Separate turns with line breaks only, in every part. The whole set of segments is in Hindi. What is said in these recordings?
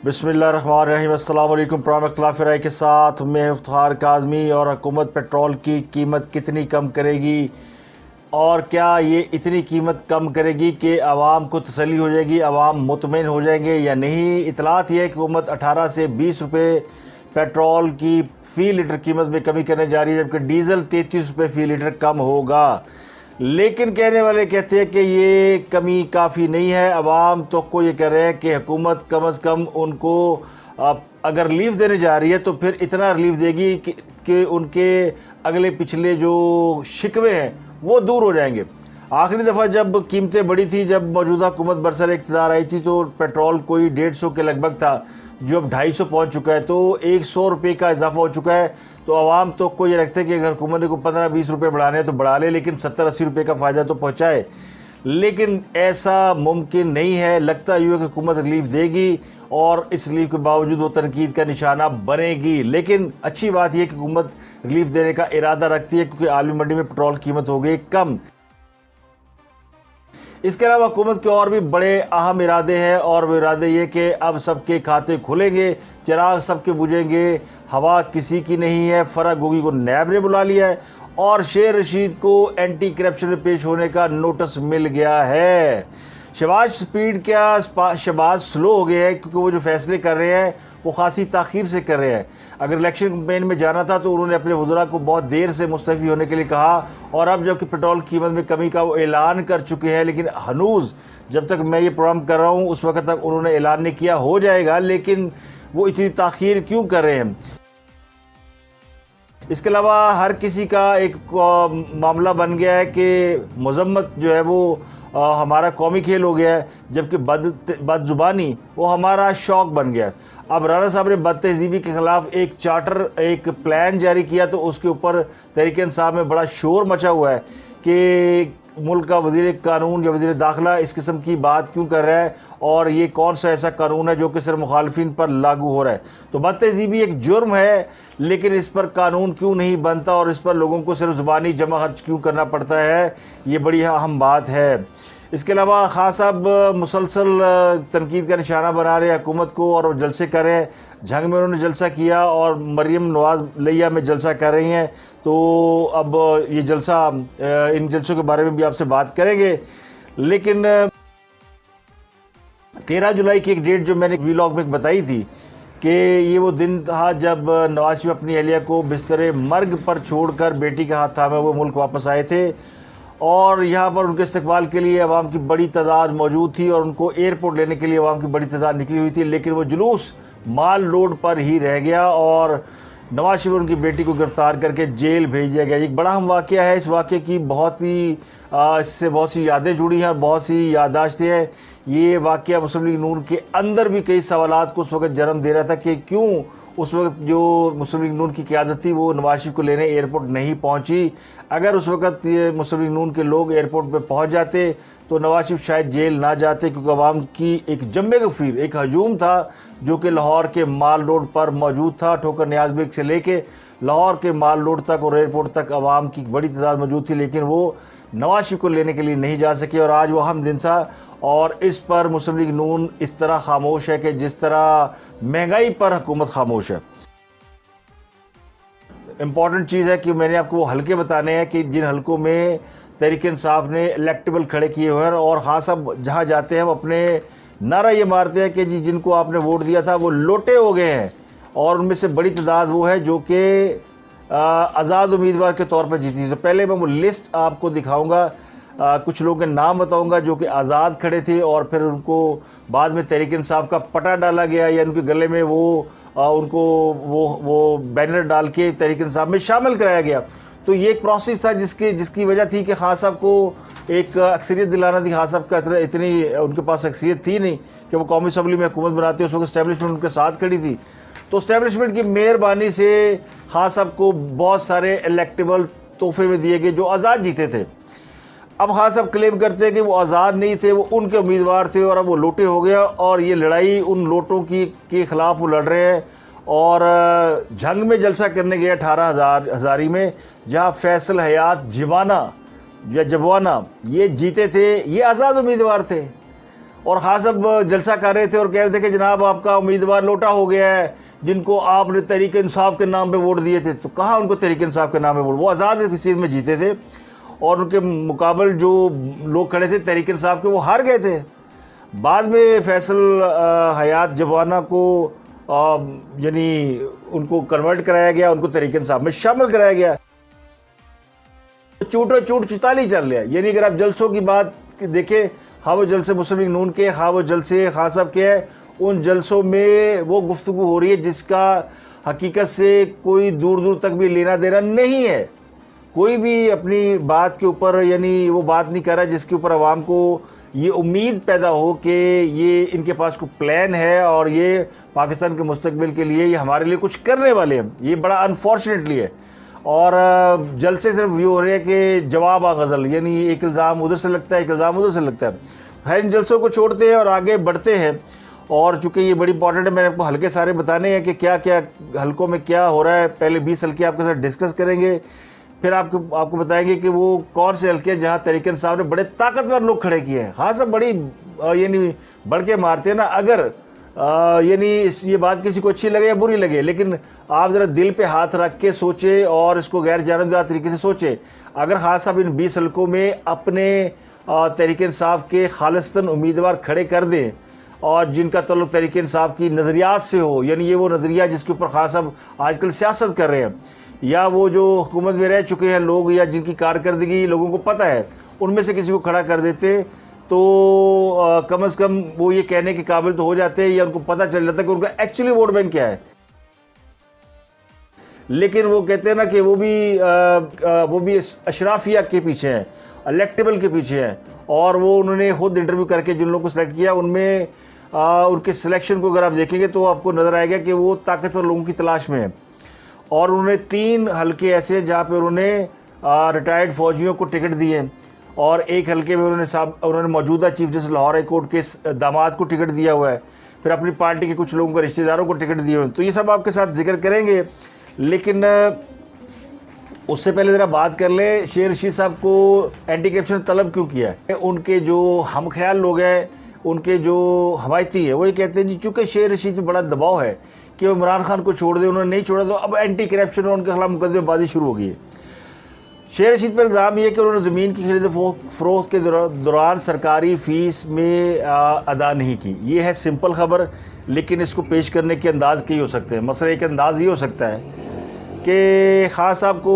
बिस्मिल्लाहिर्रहमानिर्रहीम। अस्सलाम वालेकुम। प्रोग्राम इख्तिलाफ राय के साथ मैं इफ्तिखार काज़मी। और हुकूमत पेट्रोल की कीमत कितनी कम करेगी और क्या ये इतनी कीमत कम करेगी कि आवाम को तसल्ली हो जाएगी, आवाम मुतमईन हो जाएंगे या नहीं। इतलात यह है कि हुकूमत 18 से 20 रुपये पेट्रोल की फ़ी लीटर कीमत में कमी करने जा रही है, जबकि डीज़ल 33 रुपये फ़ी लीटर कम होगा। लेकिन कहने वाले कहते हैं कि ये कमी काफ़ी नहीं है। अवाम तो को ये कह रहे हैं कि हुकूमत कम अज़ कम उनको अगर रिलीफ देने जा रही है तो फिर इतना रिलीफ देगी कि उनके अगले पिछले जो शिकवे हैं वो दूर हो जाएंगे। आखिरी दफ़ा जब कीमतें बढ़ी थी, जब मौजूदा हुकूमत बरसर इक़्तिदार आई थी, तो पेट्रोल कोई 150 के लगभग था, जो अब 250 पहुँच चुका है। तो 100 रुपये का इजाफा हो चुका है। तो आवाम तो को ये रखते हैं कि अगर हुकूमत को 15-20 रुपये बढ़ाने हैं तो बढ़ा ले, लेकिन 70-80 रुपये का फ़ायदा तो पहुँचाए। लेकिन ऐसा मुमकिन नहीं है। लगता यूँ है कि हुकूमत रिलीफ देगी और इस रिलीफ के बावजूद वो तनकीद का निशाना बनेगी। लेकिन अच्छी बात यह कि हुकूमत रिलीफ देने का इरादा रखती है, क्योंकि आलमी मंडी में पेट्रोल कीमत हो गई कम। इसके अलावा हुकूमत के और भी बड़े अहम इरादे हैं, और वो इरादे ये कि अब सबके खाते खुलेंगे, चिराग सबके बुझेंगे, हवा किसी की नहीं है। फराग गोगी को नैब ने बुला लिया है और शेर रशीद को एंटी करप्शन में पेश होने का नोटिस मिल गया है। शहबाज स्पीड क्या शहबाज स्लो हो गए हैं, क्योंकि वो जो फैसले कर रहे हैं वो खासी ताख़ीर से कर रहे हैं। अगर इलेक्शन कैंपेन में जाना था तो उन्होंने अपने वज़रा को बहुत देर से मुस्तफ़ी होने के लिए कहा, और अब जबकि पेट्रोल कीमत में कमी का वो ऐलान कर चुके हैं, लेकिन हनूज़ जब तक मैं ये प्रोग्राम कर रहा हूँ उस वक्त तक उन्होंने ऐलान नहीं किया। हो जाएगा, लेकिन वो इतनी ताख़ीर क्यों कर रहे हैं। इसके अलावा हर किसी का एक मामला बन गया है कि मज़म्मत जो है वो हमारा कौमी खेल हो गया है, जबकि बदजुबानी वो हमारा शौक़ बन गया है। अब राणा साहब ने बदतहज़ीबी के ख़िलाफ़ एक चार्टर, एक प्लान जारी किया, तो उसके ऊपर तहरीक इंसाफ में बड़ा शोर मचा हुआ है कि मुल्क का वज़ीर कानून या वज़ीर दाखिला इस किस्म की बात क्यों कर रहा है, और ये कौन सा ऐसा कानून है जो कि सिर्फ मुखालफिन पर लागू हो रहा है। तो बदतहज़ीबी एक जुर्म है, लेकिन इस पर कानून क्यों नहीं बनता और इस पर लोगों को सिर्फ ज़ुबानी जमा खर्च क्यों करना पड़ता है, ये बड़ी अहम बात है। इसके अलावा खान साहब मुसलसल तनकीद का निशाना बना रहे हैं हुकूमत को, और जलसे कर रहे हैं। झंग में उन्होंने जलसा किया और मरीम नवाज़ लिया में जलसा कर रही हैं। तो अब ये जलसा, इन जलसों के बारे में भी आपसे बात करेंगे। लेकिन 13 जुलाई की एक डेट जो मैंने व्लॉग में बताई थी कि ये वो दिन था जब नवाज शरीफ अपनी अहलिया को बिस्तरे मर्ग पर छोड़कर बेटी का हाथ थामे हुए मुल्क वापस आए थे, और यहाँ पर उनके इस्तकबाल के लिए अवाम की बड़ी तादाद मौजूद थी, और उनको एयरपोर्ट लेने के लिए अवाम की बड़ी तादाद निकली हुई थी। लेकिन वो जुलूस माल रोड पर ही रह गया और नवाज शरीफ उनकी बेटी को गिरफ़्तार करके जेल भेज दिया गया। एक बड़ा अहम वाक़या है। इस वाक़े की इससे बहुत सी यादें जुड़ी हैं और बहुत सी याददाश्तें हैं। ये वाक़या मुस्लिम लीग नून के अंदर भी कई सवालात को उस वक्त जन्म दे रहा था कि क्यों उस वक्त जो मुस्लिम लीग नून की क़यादत थी वो नवाज शरीफ को लेने एयरपोर्ट नहीं पहुंची। अगर उस वक्त ये मुस्लिम लीग नून के लोग एयरपोर्ट पे पहुंच जाते तो नवाज शरीफ शायद जेल ना जाते, क्योंकि अवाम की एक जम्मे गफीर, एक हजूम था जो कि लाहौर के माल रोड पर मौजूद था। ठोकर नियाज बेग से लेके लाहौर के माल रोड तक और एयरपोर्ट तक अवाम की बड़ी तादाद मौजूद थी, लेकिन वो नवाज शरीफ को लेने के लिए नहीं जा सके। और आज वो अहम दिन था, और इस पर मुस्लिम लीग नून इस तरह खामोश है कि जिस तरह महंगाई पर हुकूमत खामोश है। इम्पॉर्टेंट चीज़ है कि मैंने आपको वो हल्के बताने हैं कि जिन हल्कों में तहरीक इंसाफ ने इलेक्टेबल खड़े किए हुए हैं, और हाँ सब जहाँ जाते हैं वो अपने नारा ये मारते हैं कि जी जिनको आपने वोट दिया था वो लोटे हो गए हैं, और उनमें से बड़ी तादाद वो है जो कि आज़ाद उम्मीदवार के तौर पर जीती। तो पहले मैं वो लिस्ट आपको दिखाऊंगा, कुछ लोगों के नाम बताऊंगा जो कि आज़ाद खड़े थे और फिर उनको बाद में तहरीक इंसाफ का पटा डाला गया, या उनके गले में उनको वो बैनर डाल के तहरीक इंसाफ में शामिल कराया गया। तो ये एक प्रोसेस था जिसकी वजह थी कि खान साहब को एक अक्सरियत दिलाना थी। खान साहब का इतनी उनके पास अक्सरियत थी नहीं कि वो कौमी असम्बली में हुकूमत बनाते। उस वक्त इस्टेब्लिशमेंट उनके साथ खड़ी थी, तो इस्टेब्लिशमेंट की मेहरबानी से खान साहब को बहुत सारे इलेक्टेबल तोहफे में दिए गए जो आज़ाद जीते थे। अब खान साहब क्लेम करते हैं कि वो आज़ाद नहीं थे, वो उनके उम्मीदवार थे, और अब वो लोटे हो गया, और ये लड़ाई उन लोटों के ख़िलाफ़ वो लड़ रहे हैं। और झंग में जलसा करने गए 18 हज़ारी में, जहाँ फैसल हयात जिवाना या जबवाना ये जीते थे, ये आज़ाद उम्मीदवार थे। और खास अब जलसा कर रहे थे और कह रहे थे कि जनाब आपका उम्मीदवार लोटा हो गया है, जिनको आपने तहरीक इंसाफ के नाम पे वोट दिए थे। तो कहाँ उनको तहरीक इंसाफ के नाम पे वोट, वो आज़ाद किस चीज़ में जीते थे और उनके मुकाबल जो लोग खड़े थे तहरीक इंसाफ के, वो हार गए थे। बाद में फैसल हयात जवाना को यानी उनको कन्वर्ट कराया गया, उनको तहरीक इंसाफ में शामिल कराया गया। चूटो चूट चुताली चल रहा है। यानी अगर आप जलसों की बात देखें, हाँ वो जलसे मुस्लिम लीग नून के, हाँ वो जलसे खान साहब के है, उन जलसों में वो गुफ्तगू हो रही है जिसका हकीकत से कोई दूर दूर तक भी लेना देना नहीं है। कोई भी अपनी बात के ऊपर यानी वो बात नहीं कर रहा जिसके ऊपर आवाम को ये उम्मीद पैदा हो कि ये इनके पास कोई प्लान है और ये पाकिस्तान के मुस्तकबिल के लिए ये हमारे लिए कुछ करने वाले हैं। ये बड़ा अनफॉर्चुनेटली है। और जलसे सिर्फ ये हो रहे हैं कि जवाब आ गज़ल, यानी एक इल्ज़ाम उधर से लगता है, एक इल्ज़ाम उधर से लगता है। खैर इन जलसों को छोड़ते हैं और आगे बढ़ते हैं। और चूँकि ये बड़ी इंपॉर्टेंट है, मैंने आपको हल्के सारे बताने हैं कि क्या क्या हल्कों में क्या हो रहा है। पहले 20 हल्के आपके साथ डिस्कस करेंगे, फिर आपको बताएंगे कि वो कौन से हल्के हैं जहाँ तहरीक इंसाफ ने बड़े ताकतवर लोग खड़े किए हैं। हाँ सब बड़ी यानी बढ़ के मारते हैं ना, अगर यानी ये बात किसी को अच्छी लगे या बुरी लगे, लेकिन आप ज़रा दिल पे हाथ रख के सोचें और इसको गैर जानबदार तरीके से सोचें। अगर खान साहब इन 20 हल्कों में अपने तहरीक इंसाफ के खालिस्तन उम्मीदवार खड़े कर दें और जिनका तल्लुक़ तहरीक इंसाफ की नज़रियात से हो, यानी ये वो नज़रिया जिसके ऊपर खान साहब आजकल सियासत कर रहे हैं, या वो जो हुकूमत में रह चुके हैं लोग या जिनकी कारकर्दगी लोगों को पता है, उनमें से किसी को खड़ा कर देते तो कम से कम वो ये कहने के काबिल तो हो जाते हैं या उनको पता चल जाता है कि उनका एक्चुअली वोट बैंक क्या है। लेकिन वो कहते हैं ना कि वो भी अशराफिया के पीछे हैं, इलेक्टेबल के पीछे हैं। और वो उन्होंने खुद इंटरव्यू करके जिन लोगों को सिलेक्ट किया उनमें उनके सिलेक्शन को अगर आप देखेंगे तो आपको नज़र आएगा कि वो ताकतवर लोगों की तलाश में है। और उन्होंने 3 हल्के ऐसे जहाँ पे उन्होंने रिटायर्ड फौजियों को टिकट दिए और एक हल्के में उन्होंने मौजूदा chief justice Lahore high court के दामाद को टिकट दिया हुआ है, फिर अपनी पार्टी के कुछ लोगों को रिश्तेदारों को टिकट दिए हुए हैं। तो ये सब आपके साथ जिक्र करेंगे, लेकिन उससे पहले ज़रा बात कर ले शेर रशीद साहब को एंटी करप्शन तलब क्यों किया है। उनके जो हम ख्याल लोग हैं, उनके जो हमायती है, वो ये कहते हैं जी चूँकि शेर रशीद में बड़ा दबाव है कि वो इमरान खान को छोड़ दे, उन्होंने नहीं छोड़ा तो अब एंटी करप्शन और उनके खिलाफ मुकदमेबाजी शुरू हो गई है। शेर रशीद पर इल्ज़ाम ये कि उन्होंने ज़मीन की खरीद फरोख्त के दौरान सरकारी फ़ीस में अदा नहीं की। ये है सिंपल ख़बर, लेकिन इसको पेश करने के अंदाज़ कई हो सकते हैं। मसला एक अंदाज़ ये हो सकता है कि खान साहब को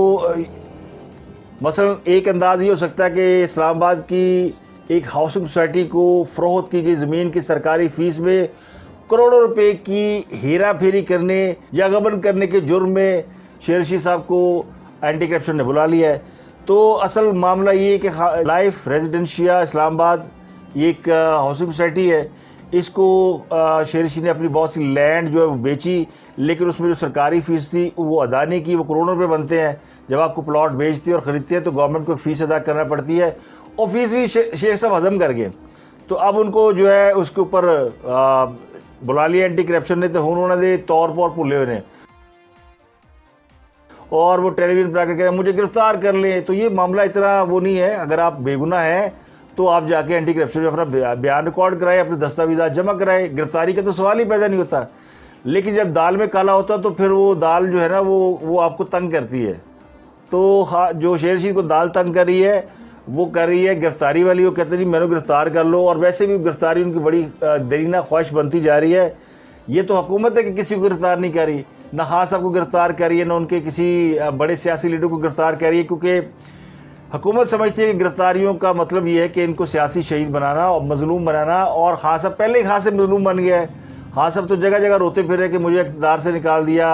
मसलन एक अंदाज़ ये हो सकता है कि इस्लामाबाद की एक हाउसिंग सोसाइटी को फ़रोख्त की गई ज़मीन की सरकारी फ़ीस में करोड़ों रुपए की हेरा फेरी करने या गबन करने के जुर्म में शेर रशीद साहब को एंटी करप्शन ने बुला लिया है। तो असल मामला ये है कि लाइफ रेजिडेंशिया इस्लामाबाद ये एक हाउसिंग सोसाइटी है, इसको शेर रशीद ने अपनी बहुत सी लैंड जो है वो बेची, लेकिन उसमें जो सरकारी फ़ीस थी वो अदा नहीं की। वो करोड़ों रुपए बनते हैं, जब आपको प्लॉट बेचती है और ख़रीदती है तो गवर्नमेंट को एक फ़ीस अदा करना पड़ती है, और फीस भी शेख साहब हजम कर गए। तो अब उनको जो है उसके ऊपर बुला लिया एंटी करप्शन ने, तो उन्होंने दे तौर पर भूले हुए, और वो टेलीविज़न पर आकर कह मुझे गिरफ्तार कर लें। तो ये मामला इतना वो नहीं है। अगर आप बेगुनाह हैं तो आप जाके एंटी करप्शन में अपना बयान रिकॉर्ड कराए, अपने दस्तावेज़ात जमा कराए, गिरफ्तारी का तो सवाल ही पैदा नहीं होता। लेकिन जब दाल में काला होता तो फिर वो दाल जो है ना वो आपको तंग करती है। तो जो शेर रशीद को दाल तंग कर रही है वो कर रही है गिरफ्तारी वाली। वो कहते हैं जी मैंने गिरफ्तार कर लो, और वैसे भी गिरफ्तारी उनकी बड़ी दरीना ख्वाहिश बनती जा रही है। ये तो हुकूमत है कि किसी को गिरफ्तार नहीं कर रही, ना खान साहब को गिरफ्तार कर रही है, ना उनके किसी बड़े सियासी लीडर को गिरफ्तार कर रही है, क्योंकि हुकूमत समझती है कि गिरफ्तारियों का मतलब ये है कि इनको सियासी शहीद बनाना और मजलूम बनाना। और खान साहब पहले ही खान से मजलूम बन गया है। खान साहब तो जगह जगह रोते फिर रहे कि मुझे इक़्तिदार से निकाल दिया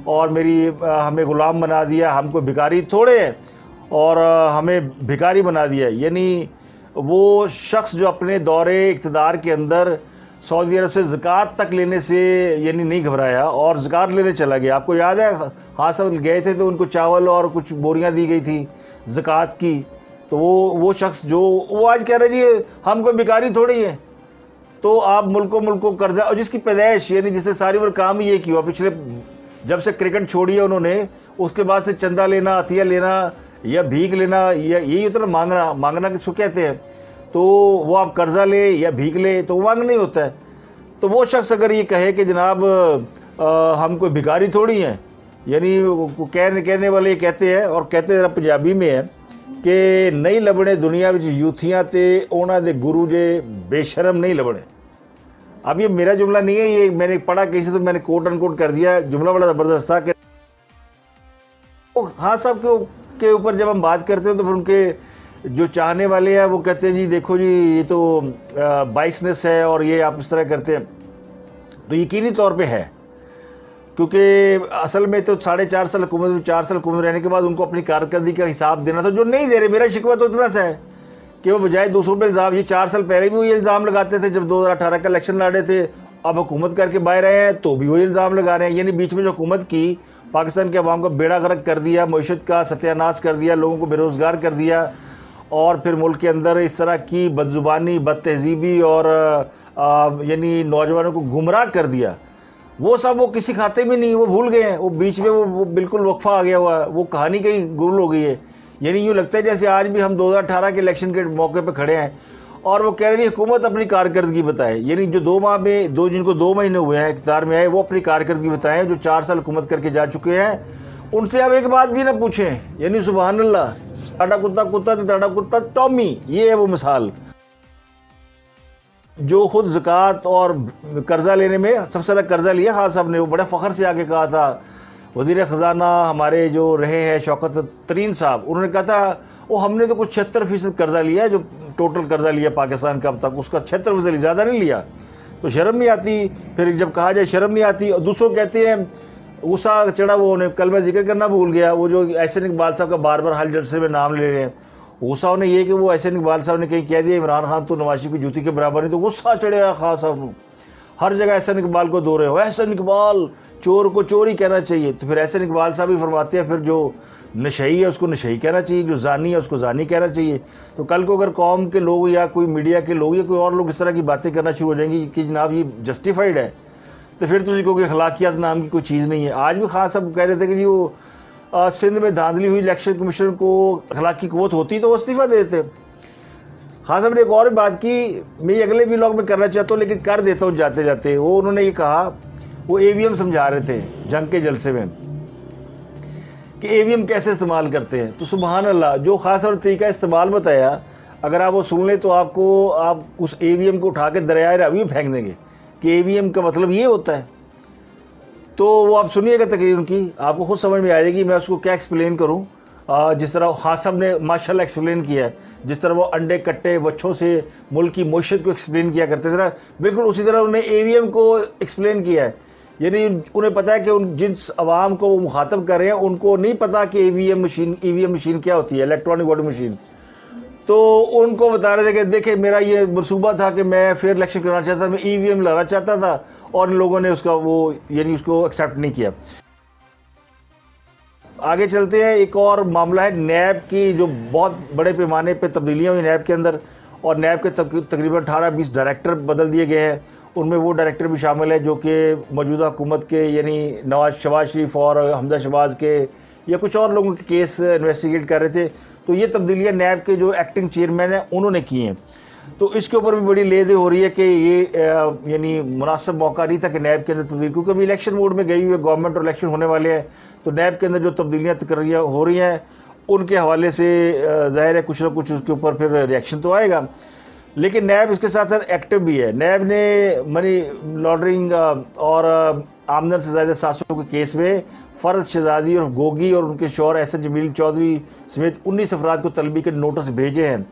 और हमें ग़ुलाम बना दिया, हमको भिखारी थोड़े हैं और हमें भिखारी बना दिया। यानी वो शख्स जो अपने दौरे इक़्तिदार के अंदर सऊदी अरब से ज़कात तक लेने से यानी नहीं घबराया और ज़कात लेने चला गया। आपको याद है हाँ सब गए थे तो उनको चावल और कुछ बोरियां दी गई थी ज़कात की। तो वो शख्स जो वो आज कह रहे जी हम कोई भिखारी थोड़ी है। तो आप मुल्को कर्जा, और जिसकी पैदाइश यानी जिसने सारी उम्र काम ही ये किया, पिछले जब से क्रिकेट छोड़ी है उन्होंने, उसके बाद से चंदा लेना, अतिया लेना या भीख लेना, या यही उतना मांगना किसको कहते हैं। तो वो आप कर्ज़ा ले या भीख ले तो वांग नहीं होता है। तो वो शख्स अगर ये कहे कि जनाब हम कोई भिखारी थोड़ी हैं, यानी कहने वाले ये कहते हैं, और कहते ज़रा पंजाबी में है कि नहीं लबने दुनिया में यूथियाँ ते उन्हां दे गुरु जे बेशरम नहीं लबने। अब ये मेरा जुमला नहीं है, ये मैंने पढ़ा किसी तो मैंने कोट अनकोट कर दिया। जुमला बड़ा ज़बरदस्त था कि खान साहब के ऊपर जब हम बात करते हैं तो फिर उनके जो चाहने वाले हैं वो कहते हैं जी देखो जी ये तो बाइसनेस है और ये आप इस तरह करते हैं। तो यकीनी तौर पे है, क्योंकि असल में तो 4.5 साल हुकूमत में, 4 साल हुकूमत रहने के बाद उनको अपनी कारकर्दगी का हिसाब देना था, जो नहीं दे रहे। मेरा शिकवा तो इतना सा है कि वो बजाय दूसरों पर इल्ज़ाम, ये 4 साल पहले भी वही इल्ज़ाम लगाते थे जब 2018 का इलेक्शन लड़े थे, अब हुकूमत करके बाहर आए हैं तो भी वही इल्ज़ाम लगा रहे हैं। यानी बीच में जो हुकूमत की पाकिस्तान के अवाम को बेड़ा गर्क कर दिया, मईशत का सत्यानाश कर दिया, लोगों को बेरोज़गार कर दिया, और फिर मुल्क के अंदर इस तरह की बदजुबानी, बदतहजीबी और यानी नौजवानों को गुमराह कर दिया, वो सब वो किसी खाते में नहीं, वो भूल गए हैं। वो बीच में वो बिल्कुल वक्फा आ गया हुआ है, वो कहानी कहीं गुल हो गई है। यानी यूँ लगता है जैसे आज भी हम 2018 के इलेक्शन के मौके पर खड़े हैं और वो कह रही है हुकूमत अपनी कारकर्दगी बताए। यानी जो 2 माह में जिनको 2 महीने हुए हैं इक़्तिदार में आए, वो अपनी कारकर्दगी बताएं। जो 4 साल हुकूमत करके जा चुके हैं उनसे अब एक बात भी ना पूछें। यानी सुबहान अल्लाह, ताड़ा कुत्ता कुत्ता तो ताड़ा कुत्ता टॉमी, ये है वो मिसाल। जो खुद ज़कात और कर्ज़ा लेने में सबसे ज़्यादा कर्ज़ा लिया खान साहब ने, वो बड़े फ़ख्र से आके कहा था। वज़ीर ख़जाना हमारे जो रहे हैं शौकत तरीन साहब, उन्होंने कहा था वो हमने तो कुछ 76% कर्ज़ा लिया है, जो टोटल कर्ज़ा लिया पाकिस्तान का अब तक, उसका 76% ज़्यादा नहीं लिया। तो शर्म नहीं आती? फिर जब कहा जाए शर्म नहीं आती, और दूसरों कहते हैं गुस्सा चढ़ा। वो उन्हें कल मैं जिक्र करना भूल गया, वो जो एहसन इकबाल साहब का बार बार हाल जलसे में नाम ले रहे हैं, गुस्सा उन्हें ये कि वो एहसन इकबाल साहब ने कहीं कह दिया इमरान खान तो नवाज शरीफ की जूती के बराबर नहीं, तो गुस्सा चढ़ेगा खास साहब। हर जगह एहसन इकबाल को दो रहे हो, एहसन इकबाल चोर को चोर ही कहना चाहिए। तो फिर एहसन इकबाल साहब भी फरमाते हैं फिर जो नशई है उसको नशई कहना चाहिए, जो जानी है उसको जानी कहना चाहिए। तो कल को अगर कौम के लोग या कोई मीडिया के लोग या कोई और लोग इस तरह की बातें करना शुरू हो जाएंगी कि जनाब ये जस्टिफाइड है, तो फिर तो कहोगे अखलाकियात नाम की कोई चीज़ नहीं है। आज भी खास साहब कह रहे थे कि जी वो सिंध में धांधली हुई इलेक्शन कमीशन को अखलाकी क़ुव्वत होती तो वो इस्तीफ़ा दे देते। खान साहब ने एक और बात की, मैं अगले व्लॉग में करना चाहता हूँ लेकिन कर देता हूँ जाते जाते। वो उन्होंने ये कहा, वो AVM समझा रहे थे जंग के जलसे में कि AVM कैसे इस्तेमाल करते हैं। तो सुबहान अल्लाह, जो खास साहब ने तरीका इस्तेमाल बताया, अगर आप वो सुन लें तो आप उस AVM को उठा के दरियाए रावी में फेंक देंगे कि AVM का मतलब ये होता है। तो वो आप सुनिएगा तकरीर उनकी, आपको खुद समझ में आ जाएगी मैं उसको क्या एक्सप्लेन करूँ। जिस तरह खान साहब ने माशाल्लाह एक्सप्लेन किया है, जिस तरह वो अंडे कट्टे बच्चों से मुल्क की मईशत को एक्सप्लेन किया करते थे, बिल्कुल उसी तरह उन्होंने AVM को एक्सप्लेन किया है। यानी उन्हें पता है कि जिस आवाम को वो मुखातब कर रहे हैं उनको नहीं पता कि EVM मशीन क्या होती है, इलेक्ट्रॉनिक वोटिंग मशीन। तो उनको बता रहे थे कि देखिए मेरा ये मनसूबा था कि मैं फेयर इलेक्शन कराना चाहता था, मैं EVM लाना चाहता था, और इन लोगों ने उसका उसको एक्सेप्ट नहीं किया। आगे चलते हैं, एक और मामला है नैब की, जो बहुत बड़े पैमाने पे तब्दीलियाँ हुई नैब के अंदर, और नैब के तकरीबन 18-20 डायरेक्टर बदल दिए गए हैं। उनमें वो डायरेक्टर भी शामिल है जो कि मौजूदा हुकूमत के यानी शहबाज शरीफ और हमजा शहबाज के या कुछ और लोगों के केस इन्वेस्टिगेट कर रहे थे। तो ये तब्दीलियाँ नैब के जो एक्टिंग चेयरमैन हैं उन्होंने की हैं। तो इसके ऊपर भी बड़ी लेदे हो रही है कि ये यानी मुनासिब मौका नहीं था कि नैब के अंदर तब्दीली, क्योंकि अभी इलेक्शन मोड में गई हुई है गवर्नमेंट और इलेक्शन होने वाले हैं। तो नैब के अंदर जो तब्दीलियाँ तकरीर हो रही हैं उनके हवाले से ज़ाहिर है कुछ ना कुछ उसके ऊपर फिर रिएक्शन तो आएगा। लेकिन नैब इसके साथ साथ एक्टिव भी है। नैब ने मनी लॉन्ड्रिंग और आमदन से ज़्यादा 700 के केस में फ़र्द शहजादी और गोगी और उनके शौहर एहसन जमील चौधरी समेत 19 अफराद को तलबी के नोटिस भेजे हैं।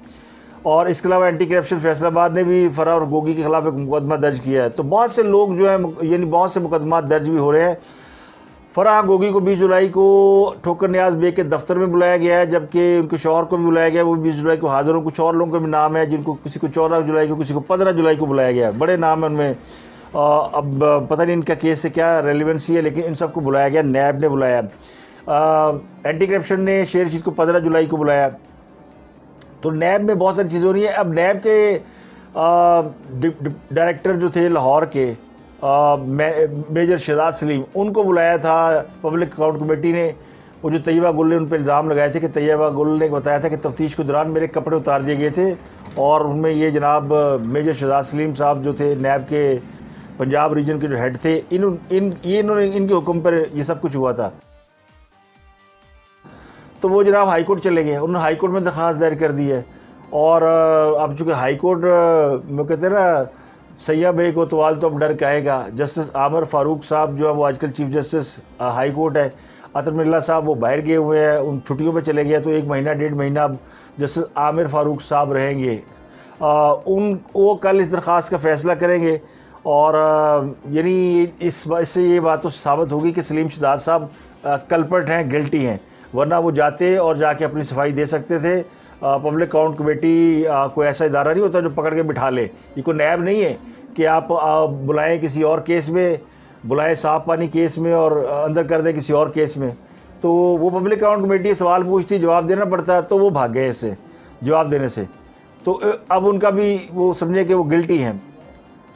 और इसके अलावा एंटी करप्शन फैसलाबाद ने भी फ़राह और गोगी के ख़िलाफ़ एक मुकदमा दर्ज किया है। तो बहुत से लोग जो है यानी बहुत से मुकदमा दर्ज भी हो रहे हैं। फ़राह गोगी को 20 जुलाई को ठोकर न्याज बेग के दफ्तर में बुलाया गया है, जबकि उनके शौहर को भी बुलाया गया है, वो 20 जुलाई को हाजिर हों। कुछ और लोगों के भी नाम है जिनको किसी को 14 जुलाई को, किसी को 15 जुलाई को बुलाया गया है। बड़े नाम है उनमें। अब पता नहीं इनका केस से क्या रेलिवेंसी है, लेकिन इन सबको बुलाया गया, नैब ने बुलाया। एंटी करप्शन ने शेर रशीद को 15 जुलाई को बुलाया। तो नैब में बहुत सारी चीज़ें हो रही हैं। अब नैब के डायरेक्टर जो थे लाहौर के मेजर शहजाद सलीम, उनको बुलाया था पब्लिक अकाउंट कमेटी ने। वो जो तैयबा गुल ने उन पर इल्ज़ाम लगाए थे कि तैयबा गुल ने बताया था कि तफ्तीश के दौरान मेरे कपड़े उतार दिए गए थे, और उनमें ये जनाब मेजर शहजाद सलीम साहब जो थे नैब के पंजाब रीजन के जो हेड थे, इन्होंने इनके हुक्म पर ये सब कुछ हुआ था। तो वो जनाब हाई कोर्ट चले गए, उन्होंने हाई कोर्ट में दरख्वास्त दायर कर दी है। और अब चूँकि हाई कोर्ट में कहते हैं ना, सैया बे कोतवाल तो अब डर कहेगा। जस्टिस आमिर फ़ारूक साहब जो है वो आजकल चीफ जस्टिस हाई कोर्ट है, अतर मिल्ला साहब वो बाहर गए हुए हैं, उन छुट्टियों पे चले गए, तो 1 महीना 1.5 महीना अब जस्टिस आमिर फ़ारूक साहब रहेंगे। वो कल इस दरख्वास्त का फ़ैसला करेंगे, और यानी इससे ये बात तो साबित होगी कि सलीम शहजाद साहब कल्पर्ट हैं, गिल्टी हैं, वरना वो जाते और जाके अपनी सफाई दे सकते थे। पब्लिक अकाउंट कमेटी कोई ऐसा इदारा नहीं होता जो पकड़ के बिठा ले, ये कोई नैब नहीं है कि आप बुलाएं किसी और केस में, बुलाएं साफ पानी केस में और अंदर कर दें किसी और केस में। तो वो पब्लिक अकाउंट कमेटी सवाल पूछती, जवाब देना पड़ता है, तो वो भाग गए इससे जवाब देने से। तो अब उनका भी वो समझे कि वो गिल्टी हैं।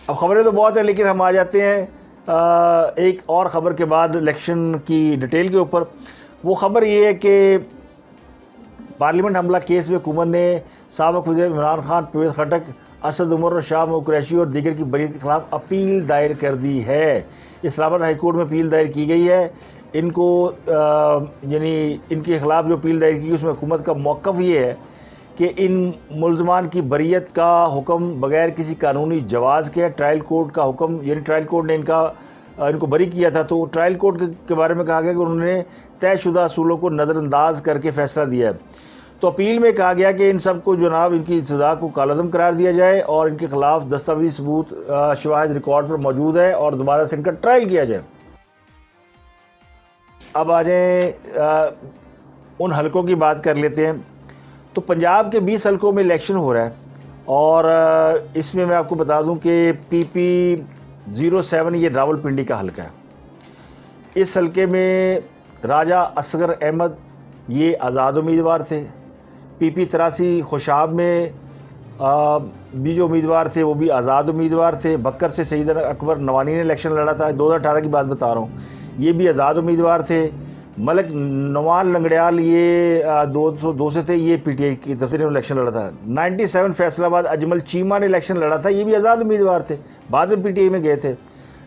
अब ख़बरें तो बहुत हैं, लेकिन हम आ जाते हैं एक और ख़बर के बाद इलेक्शन की डिटेल के ऊपर। वो ख़बर ये है कि पार्लियामेंट हमला केस में हुकूमत ने साबिक़ वज़ीर इमरान खान, परवेज़ खटक, असद उमर और शाह महमूद कुरैशी और दीगर की बरीत के ख़िलाफ़ अपील दायर कर दी है। इस्लामाबाद हाई कोर्ट में अपील दायर की गई है। इनको यानी इनके ख़िलाफ़ जो अपील दायर की उसमें हुकूमत का मौक़िफ़ ये है कि इन मुल्ज़मान की बरीयत का हुक्म बग़ैर किसी कानूनी जवाज़ के, ट्रायल कोर्ट का हुक्म, यानी ट्रायल कोर्ट ने इनको बरी किया था, तो ट्रायल कोर्ट के बारे में कहा गया कि उन्होंने तयशुदा असूलों को नज़रअंदाज करके फ़ैसला दिया है। तो अपील में कहा गया कि इन सब को जनाब इनकी सज़ा को कालअदम करार दिया जाए और इनके ख़िलाफ़ दस्तावेज़ी सबूत शवाहिद रिकॉर्ड पर मौजूद है और दोबारा से इनका ट्रायल किया जाए। अब आ जाए उन हलकों की बात कर लेते हैं। तो पंजाब के 20 हलकों में इलेक्शन हो रहा है, और इसमें मैं आपको बता दूं कि PP07 ये रावलपिंडी का हलका है। इस हलके में राजा असगर अहमद ये आज़ाद उम्मीदवार थे। PP83 खुशाब में भी जो उम्मीदवार थे वो भी आज़ाद उम्मीदवार थे। बक्कर से सईद अकबर नवानी ने इलेक्शन लड़ा था, 2018 की बात बता रहा हूँ, ये भी आज़ाद उम्मीदवार थे। मलिक नवान लंगड़ियाल ये 202 से थे, ये PTI की तरफ से इलेक्शन लड़ा था। 97 फैसलाबाद अजमल चीमा ने इलेक्शन लड़ा था, ये भी आज़ाद उम्मीदवार थे, बाद में PTI में गए थे।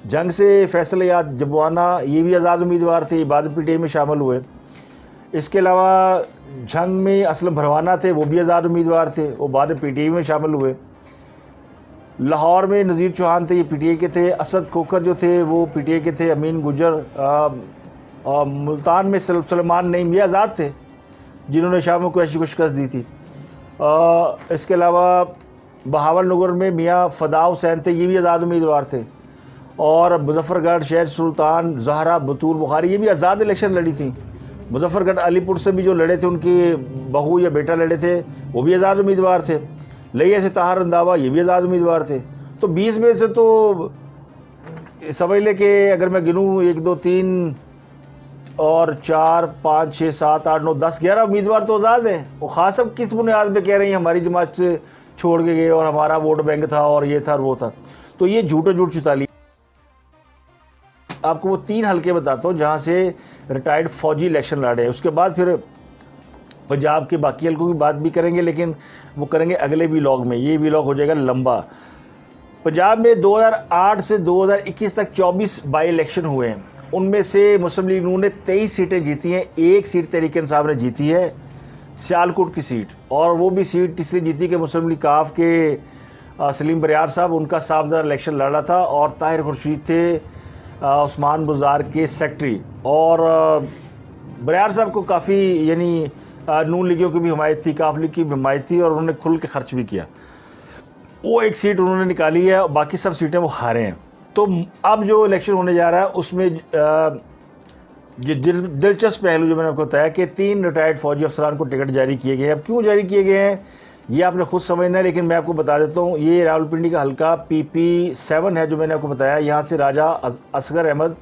जंग से फैसल याद जबवाना ये भी आज़ाद उम्मीदवार थे, बाद में PTI में शामिल हुए। इसके अलावा झंग में असलम भरवाना थे, वो भी आज़ाद उम्मीदवार थे, वो बाद में PTI में शामिल हुए। लाहौर में नज़ीर चौहान थे, ये PTI के थे। असद खोखर जो थे वो PTI के थे। अमीन गुजर और मुल्तान में सलमान नईम ये आज़ाद थे, जिन्होंने शाह महमूद कुरैशी को शिकस्त दी थी। इसके अलावा बहावल नगर में मियाँ फ़दा हुसैन थे, ये भी आज़ाद उम्मीदवार थे। और मुजफ्फरगढ़ शहर सुल्तान ज़हरा बतूल बुखारी ये भी आज़ाद इलेक्शन लड़ी थी। मुजफ्फरगढ़ अलीपुर से भी जो लड़े थे, उनकी बहू या बेटा लड़े थे, वो भी आज़ाद उम्मीदवार थे। लिया से ताहर रंधावा ये भी आज़ाद उम्मीदवार थे। तो 20 में से तो समझ ले कि अगर मैं गिनूँ 1 2 3 और 4 5 6 7 8 9 10 11 उम्मीदवार तो आज़ाद हैं। वो खास अब किस बुनियाद पे कह रही हैं हमारी जमात से छोड़ के गए और हमारा वोट बैंक था और ये था और वो था, तो ये झूठ चुताली। आपको वो 3 हलके बताता हूँ जहाँ से रिटायर्ड फ़ौजी इलेक्शन लड़े हैं। उसके बाद फिर पंजाब के बाकी हलकों की बात भी करेंगे, लेकिन वो करेंगे अगले व्लॉग में, ये व्लॉग हो जाएगा लंबा। पंजाब में 2008 से 2021 तक 24 बाई इलेक्शन हुए हैं। उनमें से मुस्लिम लीग नून ने 23 सीटें जीती हैं, 1 सीट तहरीक इंसाफ ने जीती है, सियालकोट की सीट, और वो भी सीट इसलिए जीती कि मुस्लिम लीग काफ के सलीम बरियार साहब उनका साफदार इलेक्शन लड़ा था, और ताहिर खुर्शीद थे उस्मान बुज़ार के सेक्रेटरी। और बरियार साहब को काफ़ी यानी नून लीगियों की भी हिमायत थी, काफ लीग की भी हिमायत थी, और उन्होंने खुल के खर्च भी किया। वो 1 सीट उन्होंने निकाली है और बाकी सब सीटें वो हारे हैं। तो अब जो इलेक्शन होने जा रहा है उसमें जो दिलचस्प पहलू जो मैंने आपको बताया कि 3 रिटायर्ड फ़ौजी अफसरान को टिकट जारी किए गए हैं। अब क्यों जारी किए गए हैं ये आपने खुद समझना है, लेकिन मैं आपको बता देता हूँ। ये रावलपिंडी का हल्का PP7 है जो मैंने आपको बताया। यहाँ से राजा असगर अहमद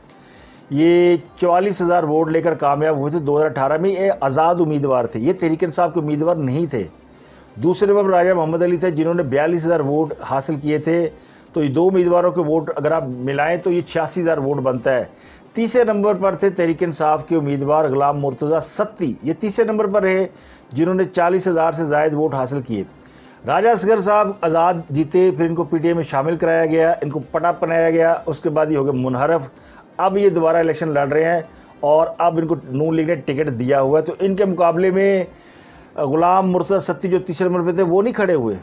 ये 44,000 वोट लेकर कामयाब हुए थे 2018 में। ये आज़ाद उम्मीदवार थे, ये तहरीक इंसाफ के उम्मीदवार नहीं थे। दूसरे नंबर राजा मोहम्मद अली थे जिन्होंने 42,000 वोट हासिल किए थे। तो ये 2 उम्मीदवारों के वोट अगर आप मिलाएं तो ये 86,000 वोट बनता है। तीसरे नंबर पर थे तहरीक इंसाफ के उम्मीदवार गुलाम मुर्तज़ा सत्ती, ये तीसरे नंबर पर रहे जिन्होंने 40,000 से ज़ायद वोट हासिल किए। राजा असगर साहब आज़ाद जीते, फिर इनको पीटीआई में शामिल कराया गया, इनको पटाप बनाया गया, उसके बाद ये हो गए मुनहरफ। अब ये दोबारा इलेक्शन लड़ रहे हैं और अब इनको नून लीग ने टिकट दिया हुआ है। तो इनके मुकाबले में गुलाम मुर्तज़ा सत्ती जो तीसरे नंबर पर थे वो नहीं खड़े हुए,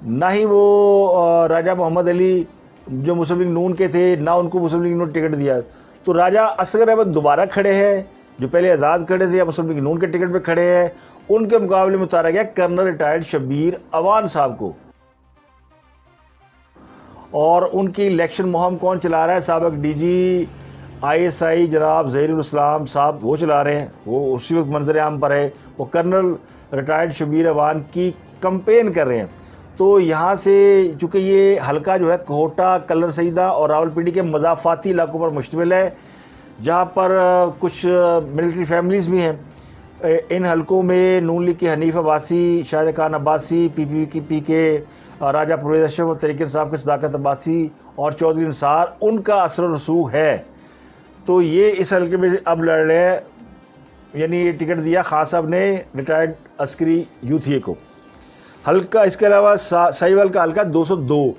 ना ही वो राजा मोहम्मद अली जो मुस्लिम लीग नून के थे, ना उनको मुस्लिम लीग ने टिकट दिया। तो राजा असगर अहमद दोबारा खड़े हैं, जो पहले आज़ाद खड़े थे या मुस्लिम लीग नून के टिकट पे खड़े हैं। उनके मुकाबले में उतारा गया कर्नल रिटायर्ड शब्बीर अवान साहब को। और उनकी इलेक्शन मुहिम कौन चला रहा है? साबिक डीजी ISI जनाब ज़हीरुल इस्लाम साहब वो चला रहे हैं, वो उसी वक्त मंजर आम पर है, वो कर्नल रिटायर्ड शब्बीर अवान की कंपेन कर रहे हैं। तो यहाँ से चूँकि ये हल्का जो है कोहटा, कलर सईदा और रावलपिंडी के मज़ाफ़ाती इलाकों पर मुश्तमिल है, जहाँ पर कुछ मिलिट्री फैमिलीज़ भी हैं। इन हलकों में नून लीग के हनीफ अब्बासी, शाहिद खान अब्बासी, PPP के राजा परवेज़ अशरफ और तहरीक इंसाफ के सदाकत अब्बासी और चौधरी निसार, उनका असर और रसूख है। तो ये इस हल्के में अब लड़ रहे हैं, यानी ये टिकट दिया खान साहब ने रिटायर्ड अस्करी यूथिए को। हल्का इसके अलावा साहिवाल का हल्का 202,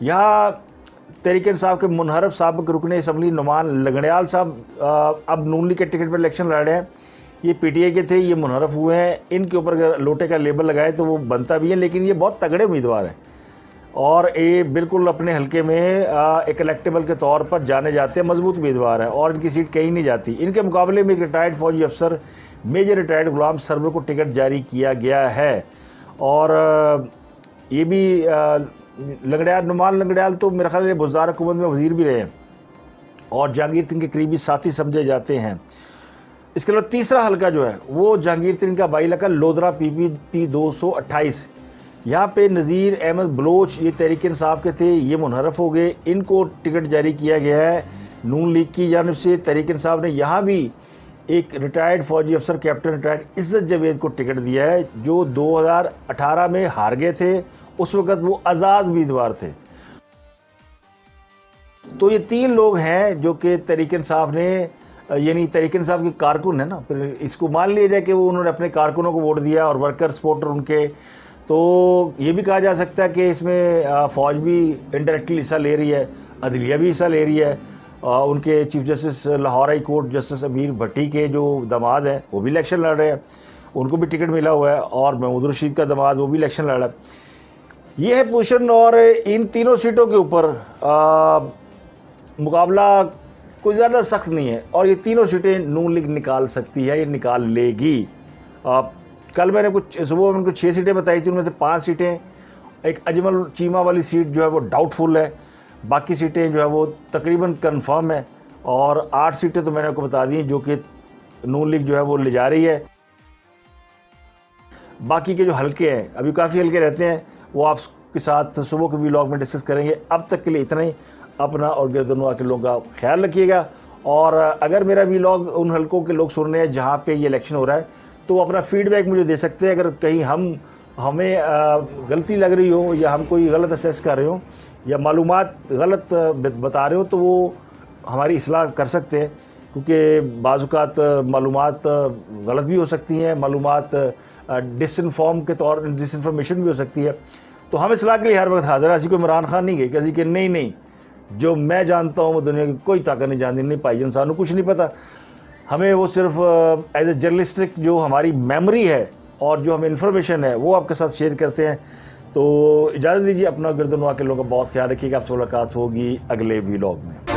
यहाँ तहरीक इंसाफ के मुनहरफ साहब के रुकने असम्बली नुमान लंगड़ियाल साहब अब नून लीग के टिकट पर इलेक्शन लड़ रहे हैं। ये पीटीआई के थे, ये मुनहरफ हुए हैं। इनके ऊपर अगर लोटे का लेबल लगाए तो वो बनता भी है, लेकिन ये बहुत तगड़े उम्मीदवार हैं और ये बिल्कुल अपने हल्के में एक इलेक्टेबल के तौर पर जाने जाते हैं, मजबूत उम्मीदवार हैं और इनकी सीट कहीं नहीं जाती। इनके मुकाबले में एक रिटायर्ड फौजी अफसर मेजर रिटायर्ड गुलाम सरवर को टिकट जारी किया गया है। और ये भी लंगड़ियाल, नुमान लंगड़ियाल तो मेरे ख्याल में बुज़दार हुकूमत में वज़ीर भी रहे हैं और जहांगीर तिन के करीबी साथी समझे जाते हैं। इसके अलावा तीसरा हल्का जो है वो जहांगीर तिन का बाई इलाका लोधरा PPP 228, यहाँ पे नज़ीर अहमद बलोच, ये तहरीक इंसाफ के थे, ये मुनहरफ हो गए, इनको टिकट जारी किया गया है नून लीग की जानिब से। तहरीक इंसाफ ने यहाँ भी एक रिटायर्ड फौजी अफसर कैप्टन रिटायर्ड इज़्ज़त जावेद को टिकट दिया है, जो 2018 में हार गए थे, उस वक़्त वो आज़ाद उम्मीदवार थे। तो ये 3 लोग हैं जो कि तहरीक इंसाफ ने, यानी तहरीक इंसाफ के कारकुन है ना, फिर इसको मान लिया जाए कि वो उन्होंने अपने कारकुनों को वोट दिया और वर्कर सपोर्टर उनके। तो ये भी कहा जा सकता है कि इसमें फ़ौज भी इंडायरेक्टली हिस्सा ले रही है, अदलिया भी हिस्सा ले रही है। उनके chief justice Lahore high court justice अमीर भट्टी के जो दामाद हैं वो भी इलेक्शन लड़ रहे हैं, उनको भी टिकट मिला हुआ है। और महमूद रशीद का दामाद वो भी इलेक्शन लड़ रहा है। ये है पोजीशन। और इन तीनों सीटों के ऊपर मुकाबला कोई ज़्यादा सख्त नहीं है और ये तीनों सीटें नून लीग निकाल सकती है, ये निकाल लेगी। कल मैंने सुबह में कुछ 6 सीटें बताई थी, उनमें से 5 सीटें, एक अजमल चीमा वाली सीट जो है वो डाउटफुल है, बाकी सीटें जो है वो तकरीबन कंफर्म है। और 8 सीटें तो मैंने आपको बता दी जो कि नून लीग जो है वो ले जा रही है। बाकी के जो हल्के हैं, अभी काफ़ी हल्के रहते हैं, वो आपके साथ सुबह के व्लॉग में डिस्कस करेंगे। अब तक के लिए इतना ही। अपना और गिरदनवा के लोगों का ख्याल रखिएगा। और अगर मेरा व्लॉग उन हल्कों के लोग सुन रहे हैं जहाँ पे ये इलेक्शन हो रहा है, तो अपना फीडबैक मुझे दे सकते हैं। अगर कहीं हमें गलती लग रही हो या हम कोई गलत असेस कर रहे हो या मालूमात गलत बता रहे हो, तो वो हमारी इस्लाह कर सकते हैं, क्योंकि बाज़-औक़ात मालूमात गलत भी हो सकती हैं, मालूमात डिसइंफॉर्मेशन भी हो सकती है। तो हम इस्लाह के लिए हर वक्त हाज़िर हैं। ऐसी कोई इमरान खान नहीं गई किसी के नहीं, जो मैं जानता हूँ वो दुनिया की कोई ताकत नहीं जानती, नहीं पाई इंसान को कुछ नहीं पता। हमें वो सिर्फ एज ए जर्नलिस्टिक जो हमारी मेमोरी है और जो हमें इन्फॉर्मेशन है वो आपके साथ शेयर करते हैं। तो इजाज़त दीजिए, अपना गिरदनवा के लोगों का बहुत ख्याल रखिएगा। आपसे मुलाकात होगी अगले व्लॉग में।